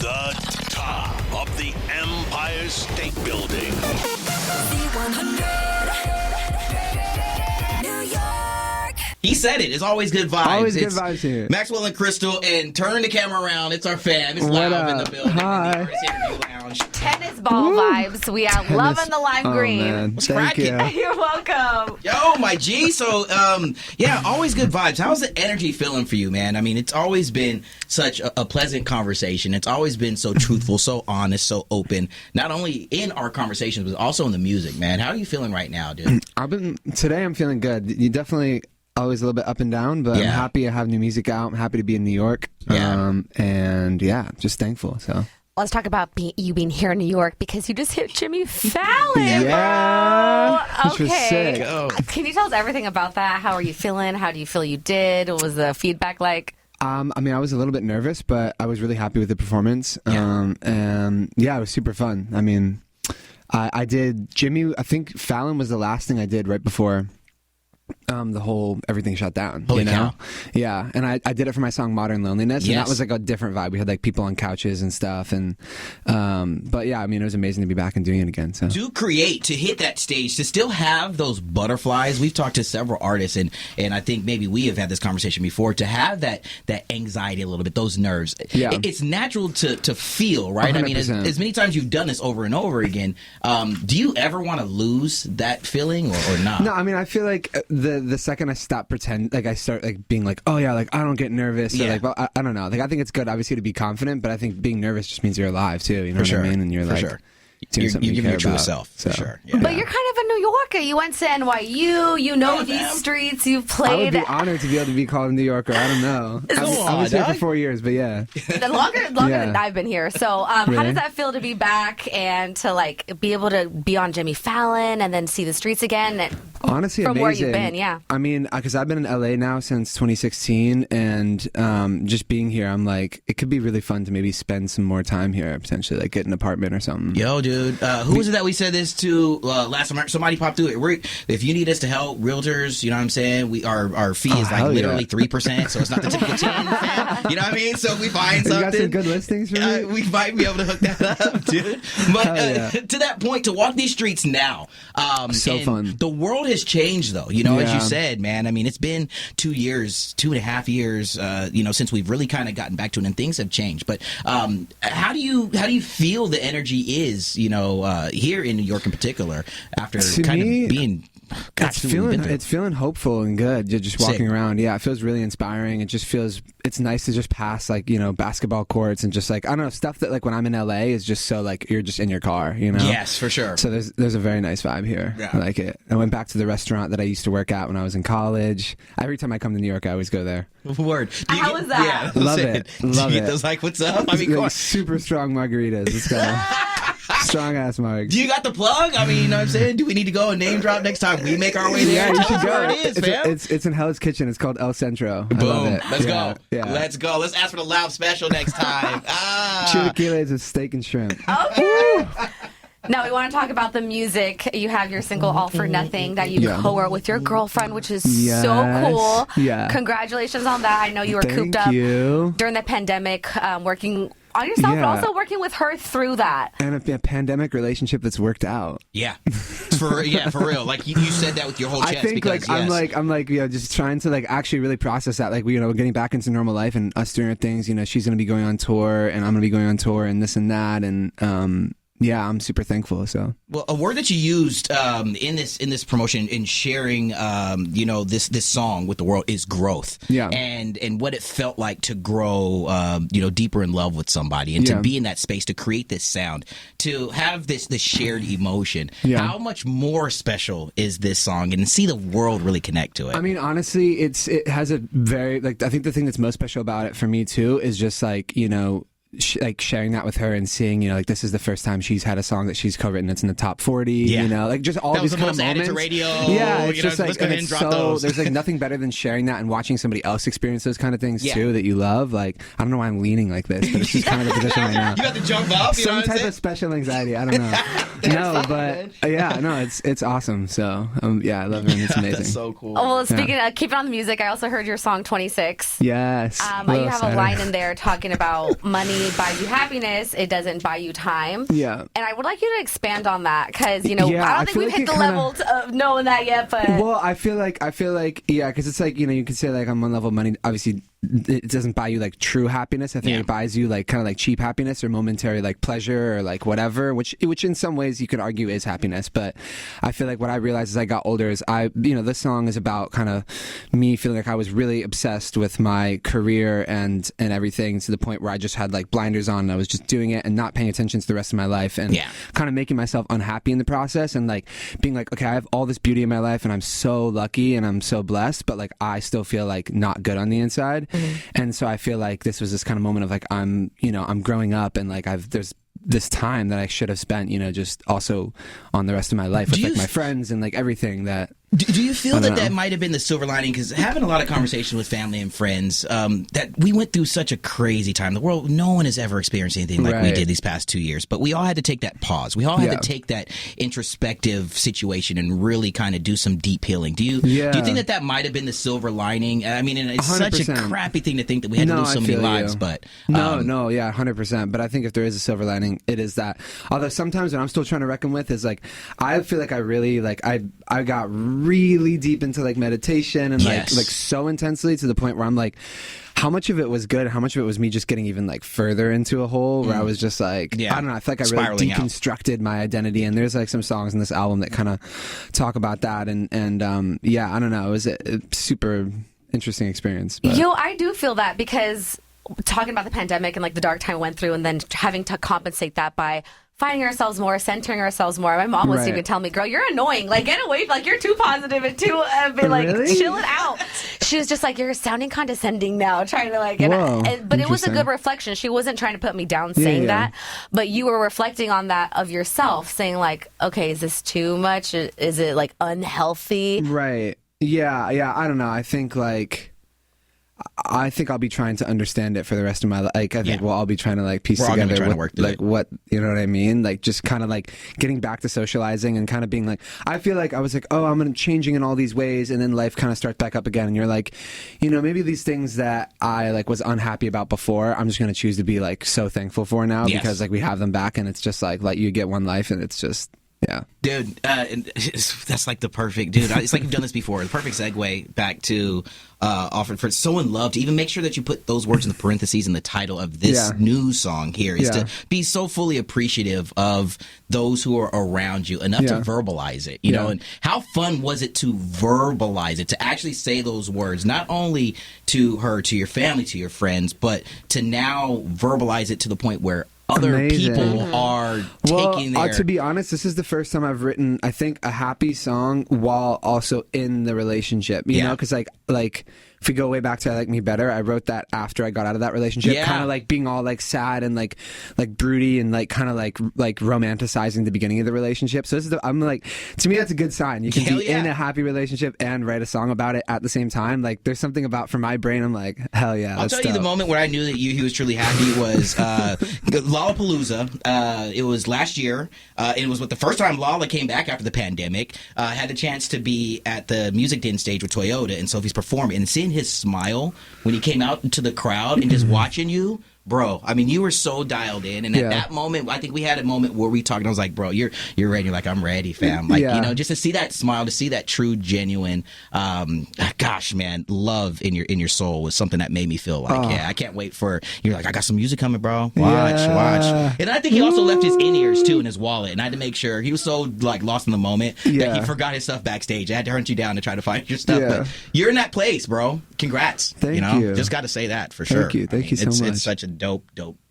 The top of the Empire State Building. Z100, New York. He said it. It's always good vibes. Always good vibes here. Maxwell and Crystal, and turn the camera around. It's our fam. It's What Lauv in up? the building. Hi. In the Artist Interview Lounge. Tennis ball vibes. We are loving the lime green. Man. What's Thank cracking? you. You're welcome. Yo, my G. So, yeah, always good vibes. How's the energy feeling for you, man? I mean, it's always been such a pleasant conversation. It's always been so truthful, so honest, so open. Not only in our conversations, but also in the music, man. How are you feeling right now, dude? Today I'm feeling good. You definitely always a little bit up and down, but I'm happy to have new music out. I'm happy to be in New York. Yeah. And yeah, just thankful. So Let's talk about you being here in New York because you just hit Jimmy Fallon, Yeah. bro. Which was Okay. sick. Go. Can you tell us everything about that? How are you feeling? How do you feel you did? What was the feedback like? I mean, I was a little bit nervous, but I was really happy with the performance. And yeah, it was super fun. I mean, I did Jimmy. I think Fallon was the last thing I did right before the whole everything shut down. Holy you know? cow. Yeah, and I did it for my song Modern Loneliness, and Yes. that was like a different vibe. We had like people on couches and stuff, and but yeah, I mean, it was amazing to be back and doing it again. So To create, to hit that stage, to still have those butterflies. We've talked to several artists, and I think maybe we have had this conversation before. To have that anxiety a little bit, those nerves. Yeah. It's natural to feel, right? I mean, 100%. as many times you've done this over and over again. Do you ever want to lose that feeling or not? No, I mean, I feel like the second I stop pretend, like I start like being like, oh yeah, like I don't get nervous. Or, Yeah. like, well, I don't know. Like I think it's good, obviously, to be confident, but I think being nervous just means you're alive too. You know For what sure. I mean? And you're For like, sure. doing You're something you giving care your true about. self. So, For sure. Yeah. But you're kind of a New Yorker. You went to NYU. You know Yeah, these man. streets. You've I would played. be honored to be able to be called a New Yorker. I don't know. I was here for 4 years, but yeah. longer Yeah. than I've been here. So, how Really? does that feel to be back and to like be able to be on Jimmy Fallon and then see the streets again? And Honestly, from amazing. where you've been, yeah. I mean, because I've been in LA now since 2016, and just being here, I'm like, it could be really fun to maybe spend some more time here, potentially, like get an apartment or something. Yo, dude, who was it that we said this to last summer? Somebody popped through it. If you need us to help realtors, you know what I'm saying? Our fee is like hell yeah. literally 3%, so it's not the typical 10, fam. You know what I mean? So if we find You got something, some good listings for me? we might be able to hook that up, dude. But Hell yeah. to that point, to walk these streets now, So and fun. The world has changed, though. You know, as you Yeah. said, man. I mean, it's been 2 years, 2.5 years, you know, since we've really kind of gotten back to it, and things have changed. But how do you feel the energy is, you know, here in New York in particular, after To kind me, of being? It's feeling hopeful and good. You're just walking Sick. around. Yeah, it feels really inspiring. It just feels, it's nice to just pass like, you know, basketball courts and just like, I don't know, stuff that like when I'm in LA is just so like, you're just in your car, you know? Yes, for sure. So there's a very nice vibe here. Yeah. I like it. I went back to the restaurant that I used to work at when I was in college. Every time I come to New York, I always go there. Word. Do you How get- was that? Yeah, Love listen, it. Do Love you get it. those like, what's up? I mean, Like, come on. super strong margaritas. Let's go. Strong ass margs. Do you got the plug? I mean, you know what I'm saying? Do we need to go and name drop next time we make our way there? Yeah, you Tell should us where go. it is, fam. It's in Hell's Kitchen. It's called El Centro. I love Boom. it. Let's Yeah, go. Yeah. Let's go. Let's ask for the Lauv special next time. Chilaquiles with steak and shrimp. Okay. Now we want to talk about the music. You have your single "All for Nothing" that you Yeah. co-wrote with your girlfriend, which is so Yes. cool. Yeah. Congratulations on that. I know you were cooped Thank up you. during the pandemic, working on yourself, but Yeah. also working with her through that. And a pandemic relationship that's worked out. Yeah, for real. Like you said that with your whole chest. I think because, like I'm like you know, just trying to like actually really process that, like, you know, getting back into normal life and us doing our things. You know, she's gonna be going on tour and I'm gonna be going on tour and this and that, and yeah, I'm super thankful. So Well, a word that you used in this promotion in sharing, you know, this song with the world is growth. Yeah. And what it felt like to grow, you know, deeper in love with somebody and to Yeah. be in that space to create this sound, to have this shared emotion. Yeah. How much more special is this song, and see the world really connect to it? I mean, honestly, it has a very, like, I think the thing that's most special about it for me too is just like, you know, like sharing that with her and seeing, you know, like this is the first time she's had a song that she's co-written that's in the top 40. Yeah. You know, like just all That was these the kind of most added moments. to radio, Yeah, it's you know, just let's like, go and ahead and it's drop so those. there's like nothing better than sharing that and watching somebody else experience those kind of things Yeah. too that you love. Like, I don't know why I'm leaning like this, but it's just kind of the position right now. You got to jump up. You know Some what I'm type saying? of special anxiety. I don't know. No, but yeah, no, it's awesome. So yeah, I love it. And it's amazing. That's so cool. Well, speaking of keeping on the music, I also heard your song 26. Yes. You have a line in there talking about money money buys you happiness, it doesn't buy you time. Yeah. And I would like you to expand on that because, Yeah, I I don't think feel we've like hit it the kinda- levels of knowing that yet, but. Well, I feel like, yeah, because it's like, you could say like on one level, money obviously it doesn't buy you like true happiness. I think it buys you like kind of like cheap happiness or momentary like pleasure or like whatever, which in some ways you could argue is happiness. But I feel like what I realized as I got older is this song is about kind of me feeling like I was really obsessed with my career and everything to the point where I just had like blinders on and I was just doing it and not paying attention to the rest of my life and kind of making myself unhappy in the process and like being like, okay, I have all this beauty in my life and I'm so lucky and I'm so blessed, but like I still feel like not good on the inside. And so I feel like this was this kind of moment of like I'm growing up and like there's this time that I should have spent, just also on the rest of my life with like my friends and like everything that. Do you feel that might have been the silver lining? Because having a lot of conversation with family and friends, that we went through such a crazy time. The world, no one has ever experienced anything like we did these past 2 years. But we all had to take that pause. We all had to take that introspective situation and really kind of do some deep healing. Do you think that might have been the silver lining? I mean, and it's 100%. Such a crappy thing to think that we had to lose so many lives. But no, yeah, 100%. But I think if there is a silver lining, it is that. Although sometimes what I'm still trying to reckon with is like, I feel like I really like I got really deep into like meditation and like so intensely to the point where I'm like, how much of it was good? How much of it was me just getting even like further into a hole where I was just like, I don't know. I feel like I really Spiraling deconstructed my identity. And there's like some songs in this album that kind of talk about that. And I don't know. It was a super interesting experience. But. I do feel that because talking about the pandemic and like the dark time we went through and then having to compensate that by finding ourselves more, centering ourselves more. My mom was even telling me, girl, you're annoying. Like, get away. Like, you're too positive and too, like, chill it out. She was just like, you're sounding condescending now, trying to, like, but it was a good reflection. She wasn't trying to put me down saying that, but you were reflecting on that of yourself, saying, like, okay, is this too much? Is it, like, unhealthy? Right. Yeah. I don't know. I think I'll be trying to understand it for the rest of my life. Like, I think I'll be trying to like piece together what, you know what I mean? Like, just kind of like getting back to socializing and kind of being like, I feel like I was like, oh, I'm changing in all these ways. And then life kind of starts back up again. And you're like, maybe these things that I like was unhappy about before, I'm just going to choose to be like so thankful for now because like we have them back and it's just like you get one life and it's just. Yeah, dude, that's like the perfect dude. It's like you've done this before. The perfect segue back to offered for so in love to even make sure that you put those words in the parentheses in the title of this new song here is to be so fully appreciative of those who are around you enough to verbalize it. You know, and how fun was it to verbalize it, to actually say those words, not only to her, to your family, to your friends, but to now verbalize it to the point where other people are taking their... to be honest, this is the first time I've written, I think, a happy song while also in the relationship, you know? Because, like, if we go way back to I Like Me Better, I wrote that after I got out of that relationship, kind of like being all like sad and like broody and like kind of like romanticizing the beginning of the relationship. So this is I'm like, to me that's a good sign. You can be in a happy relationship and write a song about it at the same time. Like there's something about, for my brain, I'm like, hell yeah. I'll tell you the moment where I knew that he was truly happy was Lollapalooza. It was last year. It was the first time Lala came back after the pandemic. Had the chance to be at the Music Den stage with Toyota and Sophie's performing and seeing his smile when he came out into the crowd and just watching you, bro. I mean, you were so dialed in, and at that moment, I think we had a moment where we talked. And I was like, "Bro, you're ready." You're like, "I'm ready, fam." Like, just to see that smile, to see that true, genuine, gosh, man, love in your soul was something that made me feel like, I can't wait for. You're like, I got some music coming, bro. Watch. And I think he also left his in-ears too in his wallet, and I had to make sure he was so like lost in the moment that he forgot his stuff backstage. I had to hunt you down to try to find your stuff, but you're in that place, bro. Congrats. Thank you. Just got to say that for sure. Thank you so much. It's such a dope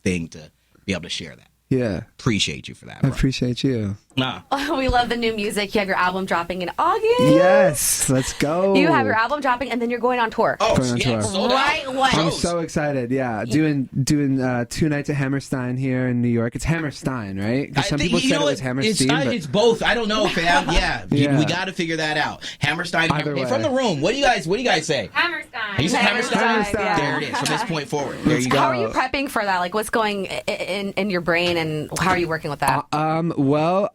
thing to be able to share that. Yeah. Appreciate you for that, bro. I appreciate you. We love the new music. You have your album dropping in August. Yes, let's go. You have your album dropping, and then you're going on tour. Going on tour. Right when? I'm so excited. Yeah, doing 2 nights at Hammerstein here in New York. It's Hammerstein, right? Because some people said it was Hammerstein. It's both. I don't know, fam. We got to figure that out. Hammerstein. Hey, from the room. What do you guys say? Hammerstein. You say Hammerstein? Yeah. There it is. From this point forward. There you go. How are you prepping for that? Like, what's going in your brain, and how are you working with that? Well,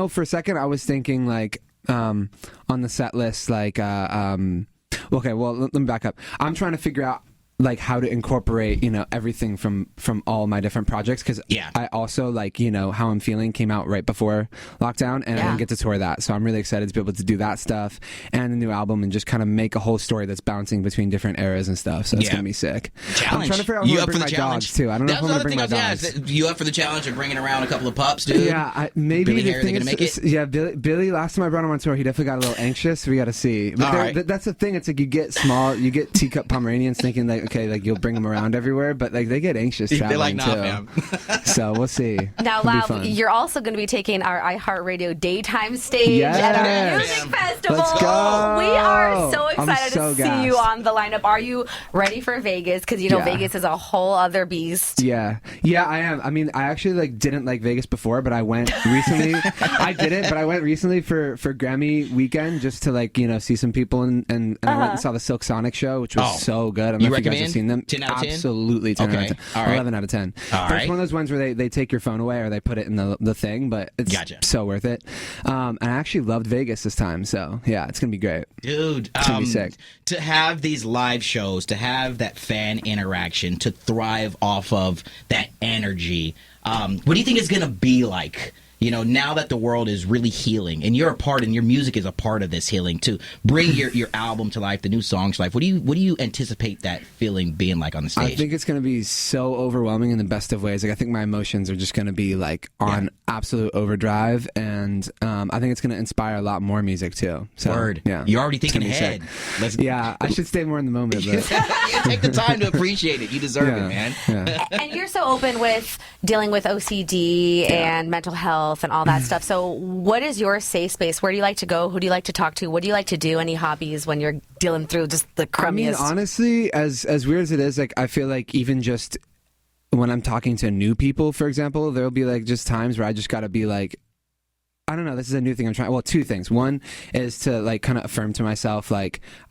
for a second I was thinking like on the set list, like okay, well, let me back up. I'm trying to figure out like how to incorporate, everything from all my different projects, because I also like, how I'm feeling came out right before lockdown, and I didn't get to tour that, so I'm really excited to be able to do that stuff and the new album and just kind of make a whole story that's bouncing between different eras and stuff. So it's gonna be sick. Challenge. I'm trying to figure out who to bring my dogs too. I don't know if I'm gonna bring my dogs. You up for the challenge of bringing around a couple of pups, dude? Yeah, maybe. Billy the Harry, thing they gonna make it? Yeah, Billy. Last time I brought him on tour, he definitely got a little anxious. We got to see. But that's the thing. It's like you get teacup Pomeranians thinking like, okay, like you'll bring them around everywhere, but like they get anxious traveling They're like, too. So we'll see. Now, Lauv, you're also going to be taking our iHeartRadio daytime stage at our music festival. Let's go. We are so excited to gassed. see you on the lineup. Are you ready for Vegas? Because Vegas is a whole other beast. Yeah, I am. I mean, I actually didn't like Vegas before, but I went recently. I didn't, but I went recently for Grammy weekend just to see some people, and I went and saw the Silk Sonic show, which was so good. I don't know if you guys have seen them. 10 out of 10? Absolutely 10 out of 10. All right. 11 out of 10. All but it's one of those ones where they take your phone away or they put it in the thing, but it's so worth it. And I actually loved Vegas this time, so yeah, it's gonna be great. Dude, it's gonna be sick. To have these live shows, to have that fan interaction, to thrive off of that energy, what do you think it's gonna be like? Now that the world is really healing, and you're a part, and your music is a part of this healing, to bring your album to life, the new songs to life. What do you anticipate that feeling being like on the stage? I think it's going to be so overwhelming in the best of ways. Like I think my emotions are just going to be on absolute overdrive, and I think it's going to inspire a lot more music too. So, Word. Yeah, you're already thinking ahead. I should stay more in the moment. But take the time to appreciate it. You deserve it, man. Yeah. And you're so open with dealing with OCD and mental health and all that stuff. So what is your safe space? Where do you like to go? Who do you like to talk to? What do you like to do? Any hobbies when you're dealing through just the crummiest? I mean, honestly, as weird as it is, I feel like even just when I'm talking to new people, for example, there'll be just times where I just got to be I don't know, this is a new thing I'm trying. Well, two things. One is to kind of affirm to myself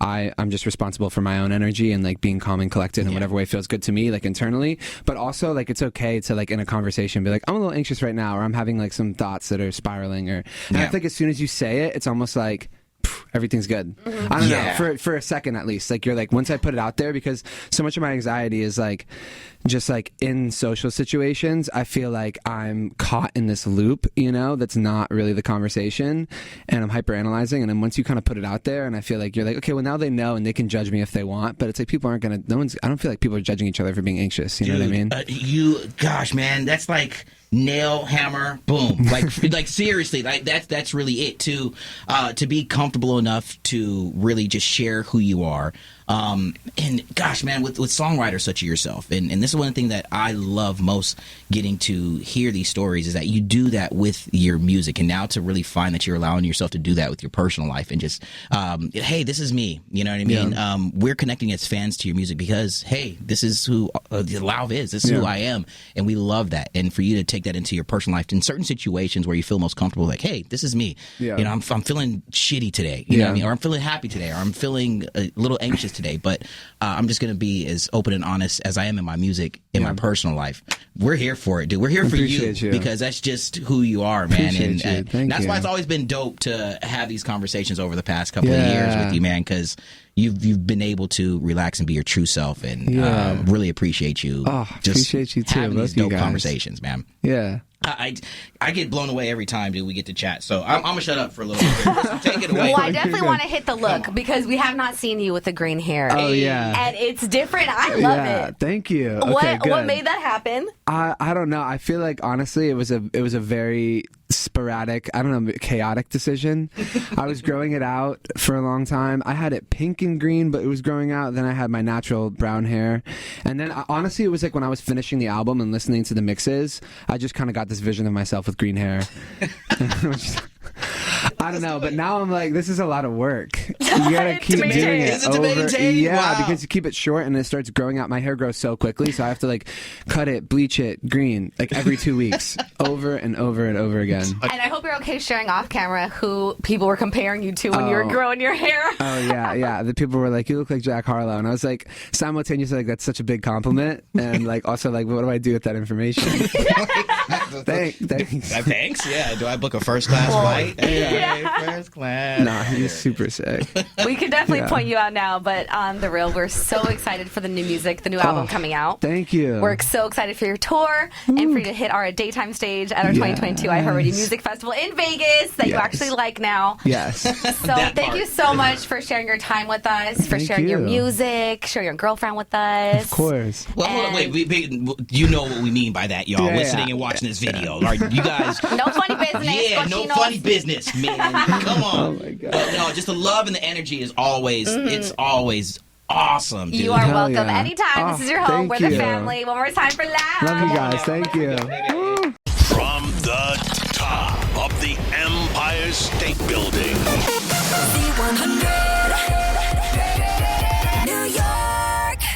I'm just responsible for my own energy and being calm and collected in whatever way feels good to me internally. But also it's okay to in a conversation be I'm a little anxious right now, or I'm having some thoughts that are spiraling, and I think as soon as you say it, it's almost everything's good. Mm-hmm. I don't know, for a second at least. You're once I put it out there, because so much of my anxiety is just in social situations, I feel I'm caught in this loop, that's not really the conversation, and I'm hyperanalyzing. And then once you kind of put it out there, and I feel you're okay, well now they know and they can judge me if they want, but it's people aren't gonna. I don't feel like people are judging each other for being anxious. You know what I mean? Gosh, man, that's nail, hammer, boom. Seriously, that's really it. To be comfortable enough to really just share who you are. And gosh, man, with songwriters such as yourself, and this is one thing that I love most, getting to hear these stories, is that you do that with your music, and now to really find that you're allowing yourself to do that with your personal life, and just, hey, this is me, you know what I mean? Yeah. We're connecting as fans to your music because, hey, this is who Lauv is, this is who I am, and we love that. And for you to take that into your personal life in certain situations where you feel most comfortable, hey, this is me. Yeah. I'm feeling shitty today, you know what I mean? Or I'm feeling happy today, or I'm feling a little anxious today, but I'm just going to be as open and honest as I am in my music, in my personal life. We're here for it, dude. We're here for you because that's just who you are, man. And that's why it's always been dope to have these conversations over the past couple of years with you, man, because you've been able to relax and be your true self, and really appreciate you. Appreciate you too. Having these dope conversations, man. Yeah. I get blown away every time, dude, we get to chat. So I'm gonna shut up for a little bit. So take it away. Well, I definitely want to hit the look, because we have not seen you with the green hair. Oh yeah, and it's different. I love it. Thank you. Okay, what made that happen? I don't know. I feel honestly, it was a very sporadic, I don't know, chaotic decision. I was growing it out for a long time. I had it pink and green, but it was growing out. Then I had my natural brown hair, and then honestly, it was when I was finishing the album and listening to the mixes, I just kind of got this vision of myself with green hair. I don't know, but now I'm this is a lot of work. You gotta keep doing it over. Because you keep it short and it starts growing out. My hair grows so quickly, so I have to cut it, bleach it green every 2 weeks, over and over and over again. And I hope you're okay sharing off camera who people were comparing you to when you were growing your hair. Oh yeah. The people were you look like Jack Harlow, and I was simultaneously that's such a big compliment, and also what do I do with that information? Thanks. Thanks. Yeah. Do I book a first class flight? Hey, first class. Nah, he's super sick. We can definitely point you out now, but on the real, we're so excited for the new music, the new album coming out. Thank you. We're so excited for your tour and for you to hit our daytime stage at our 2022 I Heart Radio Music Festival in Vegas that you actually like now. Yes. So thank you so much for sharing your time with us, for sharing your music, sharing your girlfriend with us. Of course. Well, hold on, wait. You know what we mean by that, y'all. Listening and watching this video. Are you guys... No funny business. Yeah, no funny business, man. Come on. Oh, my God. But no, just the love and the energy is always, it's always awesome, dude. You are Hell welcome yeah. anytime. This is your home. Thank We're the you. family. One more time for Lauv. Love you guys. Thank you. Woo. From the top of the Empire State Building.